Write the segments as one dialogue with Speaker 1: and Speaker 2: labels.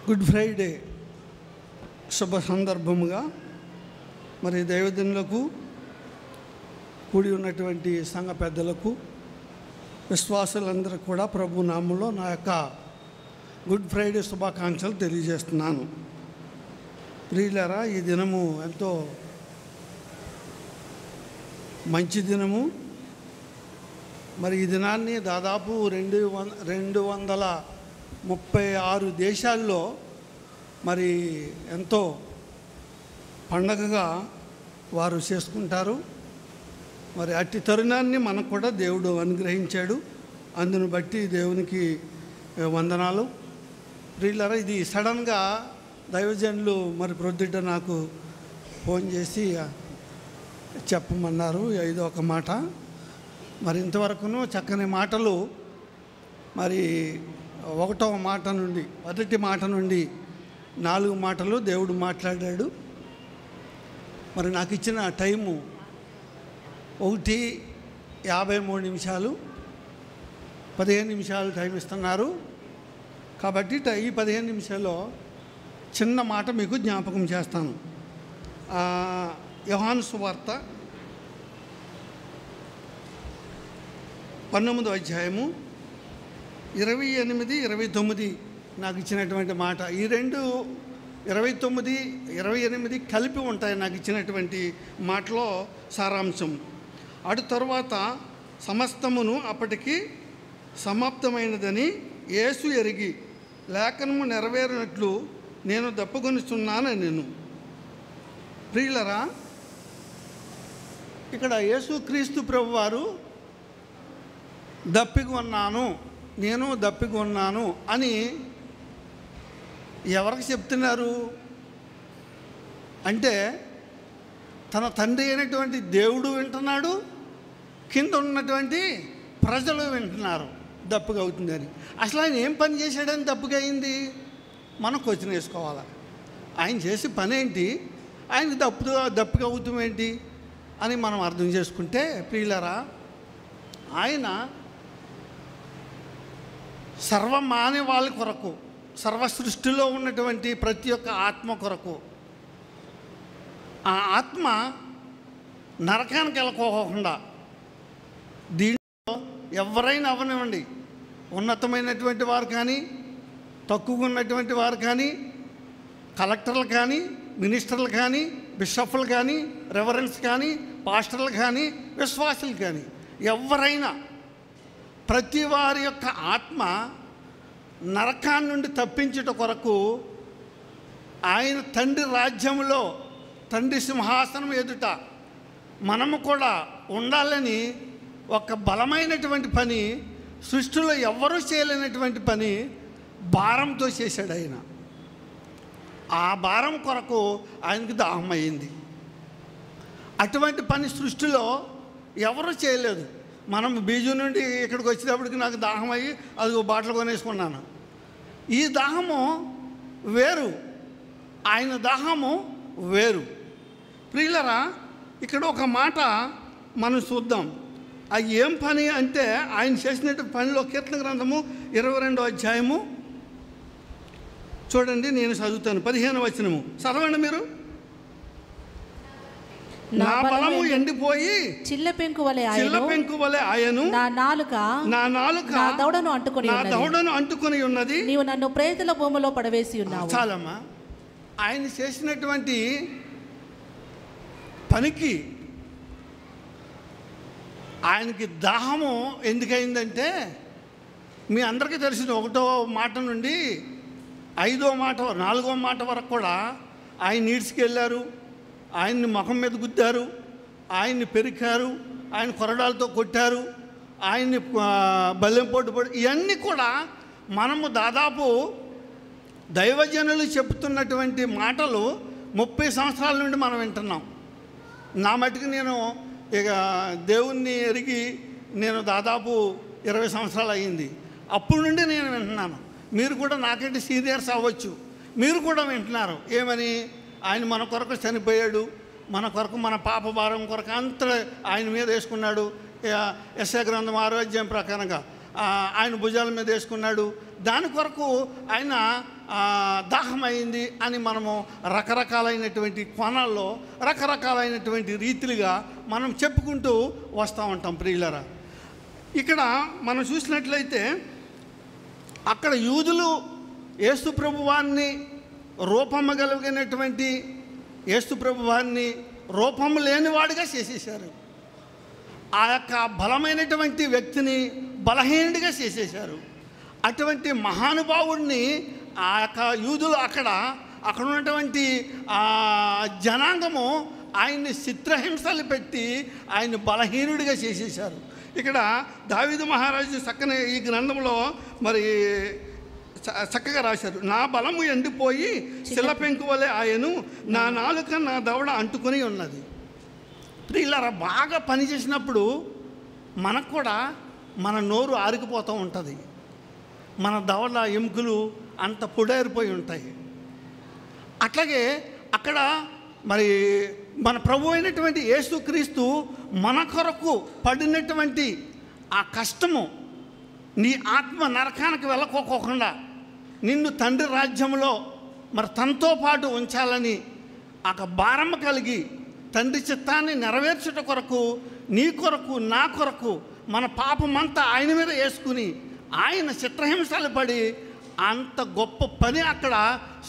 Speaker 1: Good Friday శుభ సందర్భముగా మరి దైవజనులకు కూడి ఉన్నటువంటి సంఘ పెద్దలకు విశ్వాసులందరూ కూడా ప్రభు నామంలో నా యొక్క గుడ్ ఫ్రైడే శుభాకాంక్షలు తెలియజేస్తున్నాను. ప్రియులారా, ఈ దినము ఎంతో మంచి దినము. మరి ఈ దినాన్ని దాదాపు 236 దేశాల్లో మరి ఎంతో పండగగా వారు చేసుకుంటారు. మరి అట్టి తరుణాన్ని మనకు కూడా దేవుడు అనుగ్రహించాడు. అందును బట్టి దేవునికి వందనాలు. ప్రియులారా, ఇది సడన్గా దైవజనులు మరి ప్రొద్దుట నాకు ఫోన్ చేసి చెప్పమన్నారు. ఇది ఒక మాట. మరి ఇంతవరకును చక్కని మాటలు మరి మొదటి మాట నుండి 4 మాటలు దేవుడు మాట్లాడాడు. మరి నాకు ఇచ్చిన టైము 1:53 నిమిషాలు, 15 నిమిషాలు టైం ఇస్తున్నారు. కాబట్టి ఈ 15 నిమిషాల్లో చిన్న మాట మీకు జ్ఞాపకం చేస్తాను. యోహాను సువార్త 19వ అధ్యాయము 28, 29 నాకు ఇచ్చినటువంటి మాట. ఈ 29, 28 కలిపి ఉంటాయి నాకు ఇచ్చినటువంటి మాటలో సారాంశం. అటు తరువాత సమస్తమును అప్పటికి సమాప్తమైనదని యేసు ఎరిగి లేఖనము నెరవేరినట్లు నేను దప్పుకొనిస్తున్నాను. నేను ప్రియులరా, ఇక్కడ యేసుక్రీస్తు ప్రభువారు నేను దప్పికొన్నాను అని ఎవరికి చెప్తున్నారు అంటే, తన తండ్రి అయినటువంటి దేవుడు వింటున్నాడు, కింద ఉన్నటువంటి ప్రజలు వింటున్నారు దప్పుగా అవుతుందని. అసలు ఆయన ఏం పని చేశాడని దప్పుగా అయింది మనం క్వశ్చన్ వేసుకోవాలి. ఆయన చేసే పని ఏంటి, ఆయనకి దప్పుగా అవుతామేంటి అని మనం అర్థం చేసుకుంటే, ప్రియులరా, ఆయన సర్వమానవాళి కొరకు, సర్వ సృష్టిలో ఉన్నటువంటి ప్రతి ఒక్క ఆత్మ కొరకు, ఆ ఆత్మ నరకానికి వెళ్ళకోకుండా, దీంట్లో ఎవరైనా అవనివ్వండి, ఉన్నతమైనటువంటి వారు కానీ, తక్కువగా ఉన్నటువంటి వారు కానీ, కలెక్టర్లు కానీ, మినిస్టర్లు కానీ, బిషప్లు కానీ, రెవరెన్స్ కానీ, పాస్టర్లు కానీ, విశ్వాసులు కానీ, ఎవరైనా ప్రతి వారి యొక్క ఆత్మ నరకాన్ని నుండి తప్పించుట కొరకు ఆయన తండ్రి రాజ్యంలో, తండ్రి సింహాసనం ఎదుట మనము కూడా ఉండాలని ఒక బలమైనటువంటి పని, సృష్టిలో ఎవ్వరూ చేయలేనటువంటి పని భారంతో చేశాడు ఆయన. ఆ భారం కొరకు ఆయనకి దాహం అయింది. అటువంటి పని సృష్టిలో ఎవరూ చేయలేదు. మనం బీజు నుండి ఇక్కడికి వచ్చేటప్పటికి నాకు దాహం అయ్యి అది బాటలు కొనేసుకున్నాను. ఈ దాహము వేరు, ఆయన దాహము వేరు. ప్రియులరా, ఇక్కడ ఒక మాట మనం చూద్దాం. అది ఏం పని అంటే, ఆయన చేసినట్టు పనిలో కీర్తన గ్రంథము 22వ అధ్యాయము చూడండి. నేను చదువుతాను 15వ వచనము. చదవండి మీరు. నా బలము ఎండిపోయి చిల్ల పెంకు వలె ఆయను, నా నాలుక నా దవడను అంటుకొని ఉన్నది. నీవు నన్ను ప్రేతల భూమిలో పడవేసి ఉన్నావు. చాలమ్మా, ఆయన చేసినటువంటి పనికి ఆయనకి దాహము ఎందుకయిందంటే, మీ అందరికీ తెలిసిన 1వ మాట నుండి 5వ మాట 4వ మాట వరకు కూడా ఆయన నీడ్స్కెళ్ళారు, ఆయన్ని ముఖం మీద గుద్దారు, ఆయన్ని పెరికారు, ఆయన కొరడాలతో కొట్టారు, ఆయన్ని బల్లెం పోటు ఇవన్నీ కూడా మనము దాదాపు దైవజనులు చెప్తున్నటువంటి మాటలు 30 సంవత్సరాల నుండి మనం వింటున్నాం. నా మటుకు నేను ఇక దేవుణ్ణి ఎరిగి నేను దాదాపు 20 సంవత్సరాలు అయ్యింది. అప్పటి నుండి నేను వింటున్నాను. మీరు కూడా నాకంటే సీనియర్స్ అవ్వచ్చు, మీరు కూడా వింటున్నారు. ఏమని, ఆయన మన కొరకు చనిపోయాడు, మన కొరకు, మన పాప భారం కొరకు అంత ఆయన మీద వేసుకున్నాడు. యెషయా గ్రంథం 6వ అధ్యాయం ప్రకారంగా ఆయన భుజాల మీద వేసుకున్నాడు. దాని కొరకు ఆయన దాహమైంది అని మనము రకరకాలైనటువంటి కోణాల్లో రకరకాలైనటువంటి రీతిలుగా మనం చెప్పుకుంటూ వస్తూ ఉంటాం ప్రియులరా. ఇక్కడ మనం చూసినట్లయితే అక్కడ యూదులు యేసు ప్రభువాన్ని రూపమ్మగలిగినటువంటి యేసు ప్రభువాన్ని రూపము లేనివాడిగా చేసేశారు. ఆ యొక్క బలమైనటువంటి వ్యక్తిని బలహీనుడిగా చేసేశారు. అటువంటి మహానుభావుడిని ఆ యొక్క యూదులు అక్కడ ఉన్నటువంటి జనాంగము ఆయన్ని చిత్రహింసలు పెట్టి ఆయన్ని బలహీనుడిగా చేసేశారు. ఇక్కడ దావీదు మహారాజు చక్కని ఈ గ్రంథంలో మరి చక్కగా రాశారు. నా బలము ఎండిపోయి శిలపెంకు వలె ఆయను, నా నాలుక నా దవడ అంటుకొని ఉన్నది. ప్రియులారా, బాగా పనిచేసినప్పుడు మనకు కూడా మన నోరు ఆరికిపోతూ ఉంటుంది, మన దవడ ఎముకలు అంత పొడేరిపోయి ఉంటాయి. అట్లాగే అక్కడ మరి మన ప్రభు అయినటువంటి యేసుక్రీస్తు మన కొరకు పడినటువంటి ఆ కష్టము, నీ ఆత్మ నరకానికి వెళ్ళకోకుండా నిన్ను తండ్రి రాజ్యంలో మరి తనతో పాటు ఉంచాలని ఆ భారం కలిగి తండ్రి చిత్తాన్ని నెరవేర్చుట కొరకు, నీ కొరకు నా కొరకు మన పాపమంతా ఆయన మీద వేసుకుని ఆయన చిత్రహింసలు పడి అంత గొప్ప పని అక్కడ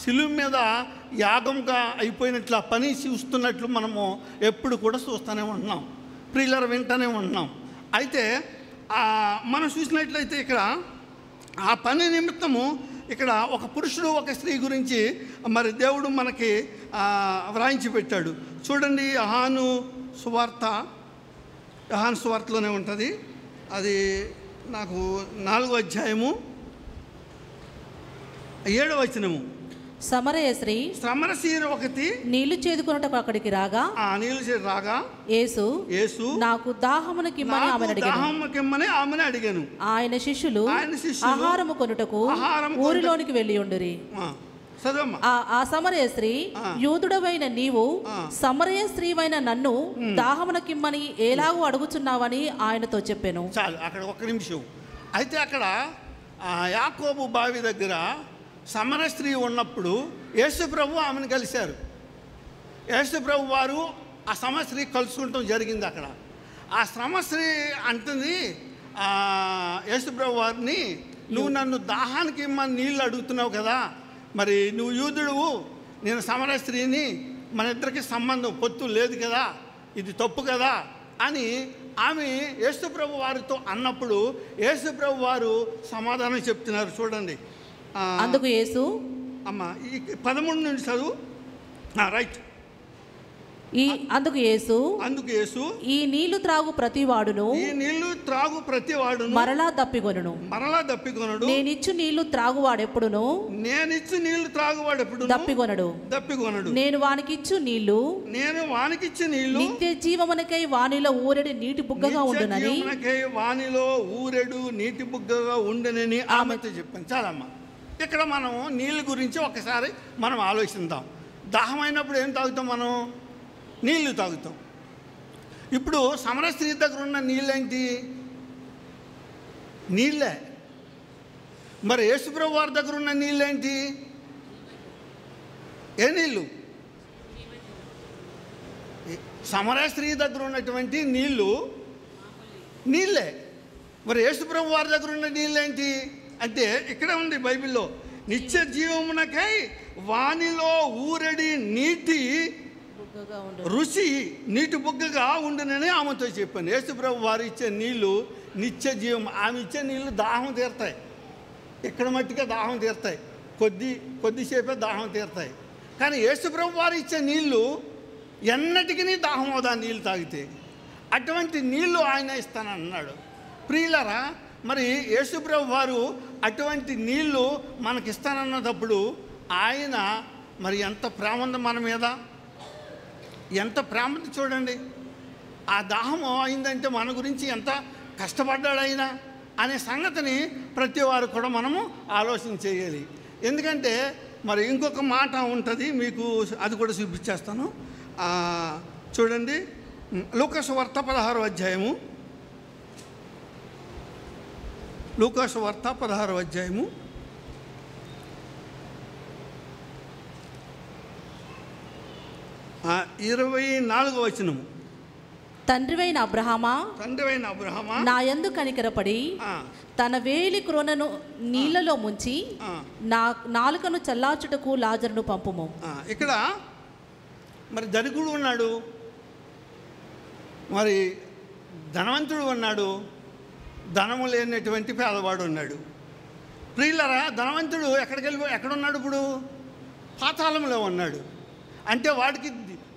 Speaker 1: శిలువ మీద యాగంగా అయిపోయినట్లు ఆ పని చూస్తున్నట్లు మనము ఎప్పుడు కూడా చూస్తూనే ఉంటున్నాం, ప్రియులర్ వింటూనే ఉంటున్నాం. అయితే మనం చూసినట్లయితే ఇక్కడ ఆ పని నిమిత్తము ఇక్కడ ఒక పురుషుడు ఒక స్త్రీ గురించి మరి దేవుడు మనకి వ్రాయించి పెట్టాడు. చూడండి, యోహాను సువార్తలోనే ఉంటుంది. అది నాకు 4వ అధ్యాయము 7వ వచనము.
Speaker 2: సమరయ స్త్రీ
Speaker 1: ఒకటి
Speaker 2: నీళ్లు చేదుకొనుటకు అక్కడికి రాగా యేసు నాకు దాహమునకిమ్మని ఆమెను అడిగాను. ఆయన శిష్యులు ఆహారము కొనుటకు ఊరిలోనికి వెళ్ళి ఉండిరి. ఆ సమరయ స్త్రీ, యూదుడవైన నీవు సమరయ స్త్రీవైన నన్ను దాహమునకిమ్మని ఎలాగూ అడుగుచున్నావని ఆయనతో చెప్పాను.
Speaker 1: చాలు, అక్కడ ఒక్క నిమిషం. అయితే అక్కడ యాకోబు బావి దగ్గర సమర స్త్రీ ఉన్నప్పుడు యేసు ప్రభు ఆమెను కలిశారు. యేసు ప్రభు వారు ఆ సమర స్త్రీ కలుసుకుంటాం జరిగింది. అక్కడ ఆ సమస్త్రీ అంటుంది యేసు ప్రభు వారిని, నువ్వు నన్ను దాహానికి ఇమ్మని నీళ్ళు అడుగుతున్నావు కదా, మరి నువ్వు యూదుడువు, నేను సమర స్త్రీని, మన ఇద్దరికి సంబంధం పొత్తు లేదు కదా, ఇది తప్పు కదా అని ఆమె యేసు ప్రభు వారితో అన్నప్పుడు యేసు ప్రభు వారు సమాధానం చెప్తున్నారు. చూడండి,
Speaker 2: అందుకు యేసు
Speaker 1: అమ్మ ఈ 13 నుంచి చదువు. రైట్.
Speaker 2: అందుకు యేసు ఈ నీళ్లు త్రాగు ప్రతివాడును మరలా దప్పికొనును. నేనిచ్చు నీళ్లు త్రాగువాడెప్పుడును దప్పికొనడు. నేను వానికిచ్చు నీళ్లు నిత్య జీవమునకై వానిలో ఊరెడు నీటి బుగ్గగా ఉండునని
Speaker 1: ఆమెతో చెప్పాను. చాలమ్మా, ఇక్కడ మనం నీళ్ళ గురించి ఒకసారి మనం ఆలోచిద్దాం. దాహమైనప్పుడు ఏం తాగుతాం? మనం నీళ్లు తాగుతాం. ఇప్పుడు సమర స్త్రీ దగ్గర ఉన్న నీళ్ళేంటి? నీళ్ళే. మరి యేసుప్రభు వారి దగ్గర ఉన్న నీళ్ళేంటి? ఏ నీళ్ళు? సమర స్త్రీ దగ్గర ఉన్నటువంటి నీళ్ళే. మరి యేసుప్రభు వారి దగ్గర ఉన్న నీళ్ళేంటి అంటే ఇక్కడ ఉంది బైబిల్లో, నిత్య జీవమునకై వానిలో ఊరడి నీటి రుచి నీటి బుగ్గగా ఉండునని ఆమెతో చెప్పాను. యేసుప్రభు వారు ఇచ్చే నీళ్ళు నిత్య జీవం. ఆమె ఇచ్చే నీళ్ళు దాహం తీరుతాయి, ఇక్కడ మట్టిగా దాహం తీరుతాయి, కొద్దిసేపే దాహం తీరుతాయి. కానీ యేసుప్రభు వారు ఇచ్చే నీళ్ళు ఎన్నటికీ దాహం అవుదా నీళ్ళు తాగితే. అటువంటి నీళ్ళు ఆయన ఇస్తానన్నాడు. ప్రియులరా, మరి యేసుప్రభు వారు అటువంటి నీళ్ళు మనకిస్తానన్నప్పుడు ఆయన మరి ఎంత ప్రేమ ఉంది మన మీద, ఎంత ప్రేమతో చూడండి. ఆ దాహం అయిందంటే మన గురించి ఎంత కష్టపడ్డాడు ఆయన అనే సంగతిని ప్రతి వారు కూడా మనము ఆలోచన చేయాలి. ఎందుకంటే మరి ఇంకొక మాట ఉంటుంది, మీకు అది కూడా చూపించేస్తాను. చూడండి, లూకాసు వార్త 16వ అధ్యాయము. లూకాసు వార్త 16వ అధ్యాయము 24వ వచనము.
Speaker 2: తండ్రివైన అబ్రహామా, నా యందు కనికరపడి తన వేలి క్రోనను నీళ్లలో ముంచి నా నాలుకను చల్లార్చుటకు లాజరును పంపుము.
Speaker 1: ఇక్కడ మరి ధనికుడు ఉన్నాడు, మరి ధనవంతుడు ఉన్నాడు, ధనము లేనటువంటి పేదవాడు ఉన్నాడు. ప్రియులరా, ధనవంతుడు ఎక్కడున్నాడు? ఇప్పుడు పాతాళంలో ఉన్నాడు. అంటే వాడికి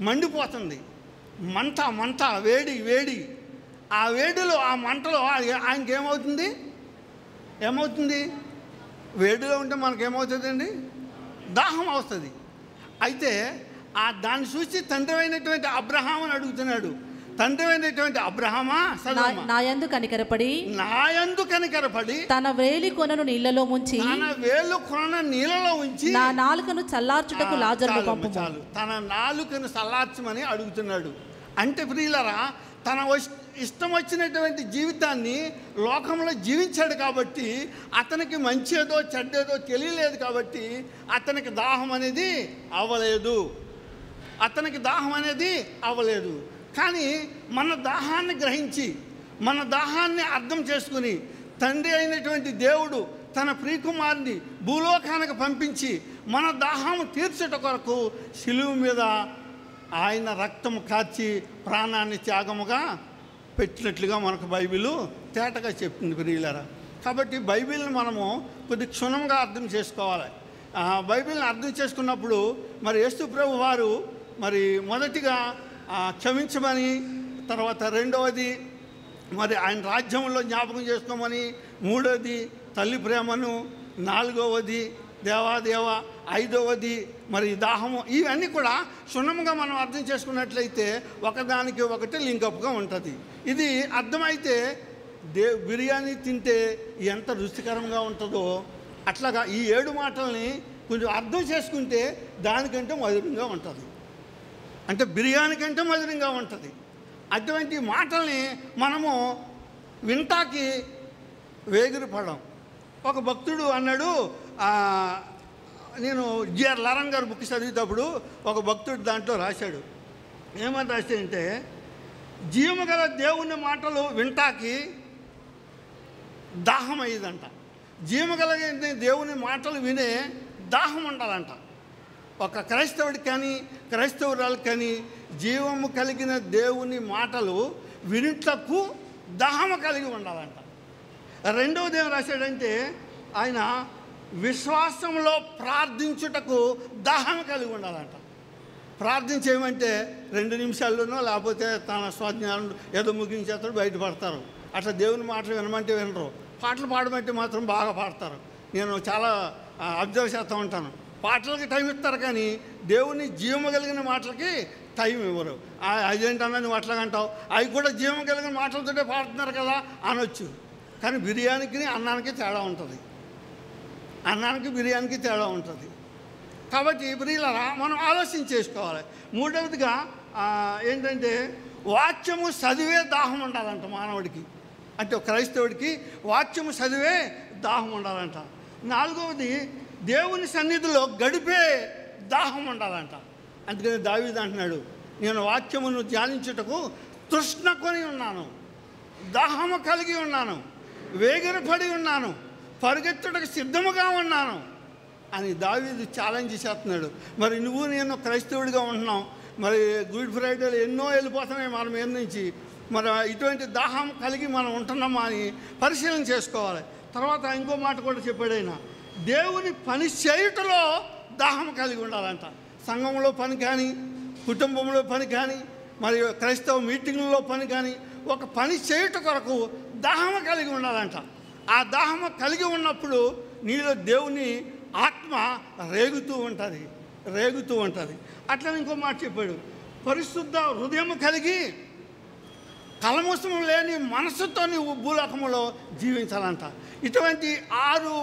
Speaker 1: మండిపోతుంది, మంట, వేడి. ఆ వేడిలో, ఆ మంటలో ఆయనకి ఏమవుతుంది? వేడిలో ఉంటే మనకేమవుతుందండి? దాహం వస్తుంది. అయితే దాన్ని చూసి తండ్రి అయినటువంటి అబ్రహాము అని అడుగుతున్నాడు. తండ్రి అయినటువంటి అబ్రహామా,
Speaker 2: నా యందు కనికరపడి
Speaker 1: తన వేలి కొనను నీళ్లలో ఉంచి
Speaker 2: నా నాలుకను చల్లార్చుటకు లాజరును పంపుము.
Speaker 1: చాలు, తన నాలుకను చల్లార్చమని అడుగుతున్నాడు. అంటే ప్రియులరా, తన ఇష్టం వచ్చినటువంటి జీవితాన్ని లోకంలో జీవించాడు కాబట్టి అతనికి మంచేదో చెడ్డేదో తెలియలేదు కాబట్టి అతనికి దాహం అనేది అవ్వలేదు. కానీ మన దాహాన్ని గ్రహించి, మన దాహాన్ని అర్థం చేసుకుని, తండ్రి అయినటువంటి దేవుడు తన ప్రియకుమారుని భూలోకానికి పంపించి మన దాహము తీర్చుట కొరకు శిలువ మీద ఆయన రక్తము కార్చి ప్రాణాన్ని త్యాగముగా పెట్టినట్లుగా మనకు బైబిల్ తేటగా చెప్తుంది ప్రియులారా. కాబట్టి బైబిల్ని మనము కొద్ది క్షుణ్ణంగా అర్థం చేసుకోవాలి. బైబిల్ని అర్థం చేసుకున్నప్పుడు మరి యేసు ప్రభు వారు మరి మొదటిగా క్షమించమని, తర్వాత రెండవది మరి ఆయన రాజ్యంలో జ్ఞాపకం చేసుకోమని, మూడవది తల్లి ప్రేమను, నాలుగవది దేవాదేవ, ఐదవది మరి దాహము. ఇవన్నీ కూడా క్షుణ్ణంగా మనం అర్థం చేసుకున్నట్లయితే ఒకదానికి ఒకటి లింకప్గా ఉంటుంది. ఇది అర్థమైతే బిర్యానీ తింటే ఎంత రుచికరంగా ఉంటుందో అట్లాగా ఈ 7 మాటల్ని కొంచెం అర్థం చేసుకుంటే దానికంటే మధురంగా ఉంటుంది. అంటే బిర్యానీ కంటే మధురంగా ఉంటుంది. అటువంటి మాటల్ని మనము వింటాకి వేగిరపడం. ఒక భక్తుడు అన్నాడు, నేను జిఆర్ లారన్ గారు బుక్ చదివేటప్పుడు ఒక భక్తుడు దాంట్లో రాశాడు. ఏమని రాశాడంటే, జీవము గల దేవుని మాటలు వింటాకి దాహం అయ్యేదంట. జీవము గల దేవుని మాటలు వినే దాహం ఉండాలంట. ఒక క్రైస్తవుడికి కానీ క్రైస్తవురాలకు కానీ జీవము కలిగిన దేవుని మాటలు వినుటకు దాహము కలిగి ఉండాలంట. రెండవది ఏం రాశాడంటే, ఆయన విశ్వాసంలో ప్రార్థించుటకు దాహం కలిగి ఉండాలంట. ప్రార్థించేయమంటే 2 నిమిషాల్లోనో లేకపోతే తన స్వాజ్ఞానం ఏదో ముగించేస్తాడు, బయటపడతారు. అట్లా దేవుని మాటలు వినమంటే వినరు. పాటలు పాడమంటే మాత్రం బాగా పాడతారు. నేను చాలా అబ్జర్వ్ చేస్తూ ఉంటాను. పాటలకి టైం ఇస్తారు కానీ దేవుని జీవము కలిగిన మాటలకి టైం ఇవ్వరు. అదేంటన్నా నువ్వు అట్లాగంటావు, అవి కూడా జీవం కలిగిన మాటలతోటే పాడుతున్నారు కదా అనొచ్చు. కానీ బిర్యానీకి అన్నానికి తేడా ఉంటుంది. బిర్యానీకి తేడా ఉంటుంది. కాబట్టి ప్రియులారా, మనం ఆలోచన చేసుకోవాలి. మూడవదిగా ఏంటంటే, వాక్యము చదివే దాహం ఉండాలంట మానవుడికి. అంటే క్రైస్తవుడికి వాక్యము చదివే దాహం ఉండాలంట. నాలుగవది, దేవుని సన్నిధిలో గడిపే దాహం ఉండాలంట. అందుకని దావీదు అంటున్నాడు, నేను వాక్యమును ధ్యానించుటకు తృష్ణ కొని ఉన్నాను, దాహము కలిగి ఉన్నాను, వేగిరపడి ఉన్నాను, పరిగెత్తుటకు సిద్ధముగా ఉన్నాను అని దావీదు ఛాలెంజ్ చేస్తున్నాడు. మరి నువ్వు నేను క్రైస్తవుడిగా ఉంటున్నాం, మరి గుడ్ ఫ్రైడేలు ఎన్నో వెళ్ళిపోతున్నాయి మన మీద నుంచి. మరి ఇటువంటి దాహం కలిగి మనం ఉంటున్నామా అని పరిశీలన చేసుకోవాలి. తర్వాత ఇంకో మాట కూడా చెప్పాడు ఆయన, దేవుని పని చేయుటలో దాహం కలిగి ఉండాలంట. సంఘంలో పని కానీ, కుటుంబంలో పని కానీ, మరి క్రైస్తవ మీటింగుల్లో పని కానీ, ఒక పని చేయుట కొరకు దాహం కలిగి ఉండాలంట. ఆ దాహం కలిగి ఉన్నప్పుడు నీలో దేవుని ఆత్మ రేగుతూ ఉంటుంది. అట్లా ఇంకో మాట చెప్పాడు, పరిశుద్ధ హృదయం కలిగి కలమోసము లేని మనసుతో నీవు భూలోకములో జీవించాలంట. ఇటువంటి 6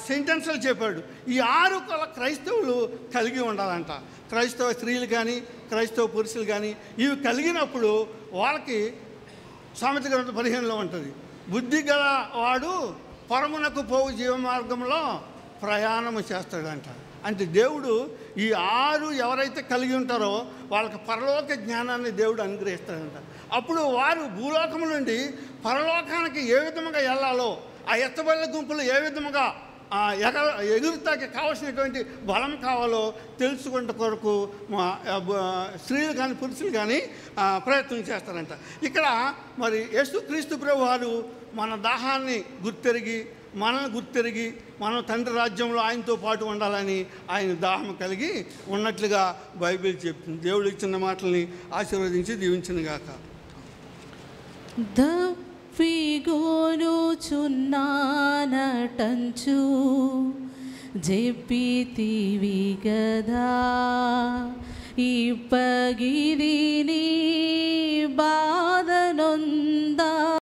Speaker 1: సెంటెన్సులు చెప్పాడు. ఈ 6 క్రైస్తవులు కలిగి ఉండాలంట. క్రైస్తవ స్త్రీలు కానీ క్రైస్తవ పురుషులు కానీ ఇవి కలిగినప్పుడు వాళ్ళకి సామెత గ్రంథం 15లో ఉంటుంది, బుద్ధి గల వాడు పరమునకు పోవు జీవ మార్గంలో ప్రయాణము చేస్తాడంట. అంటే దేవుడు ఈ 6 ఎవరైతే కలిగి ఉంటారో వాళ్ళకి పరలోక జ్ఞానాన్ని దేవుడు అనుగ్రహిస్తాడంట. అప్పుడు వారు భూలోకం నుండి పరలోకానికి ఏ విధముగా వెళ్ళాలో, ఆ ఎత్తబడిన గుంపులు ఏ విధముగా ఎగురుతాకి కావాల్సినటువంటి బలం కావాలో తెలుసుకునే కొరకు స్త్రీలు కానీ పురుషులు కానీ ప్రయత్నం చేస్తారంట. ఇక్కడ మరి యేసుక్రీస్తు ప్రభు వారు మన దాహాన్ని గుర్తెరిగి, మనల్ని గుర్తెరిగి, మనం తండ్రి రాజ్యంలో ఆయనతో పాటు ఉండాలని ఆయన దాహం కలిగి ఉన్నట్లుగా బైబిల్ చెప్తుంది. దేవుడు ఇచ్చిన మాటల్ని ఆశీర్వదించి దీవించునుగాక.
Speaker 2: దప్పిగోనుచున్నానటంచు చెప్పితివి గదా, ఇప్పగిది నీ బా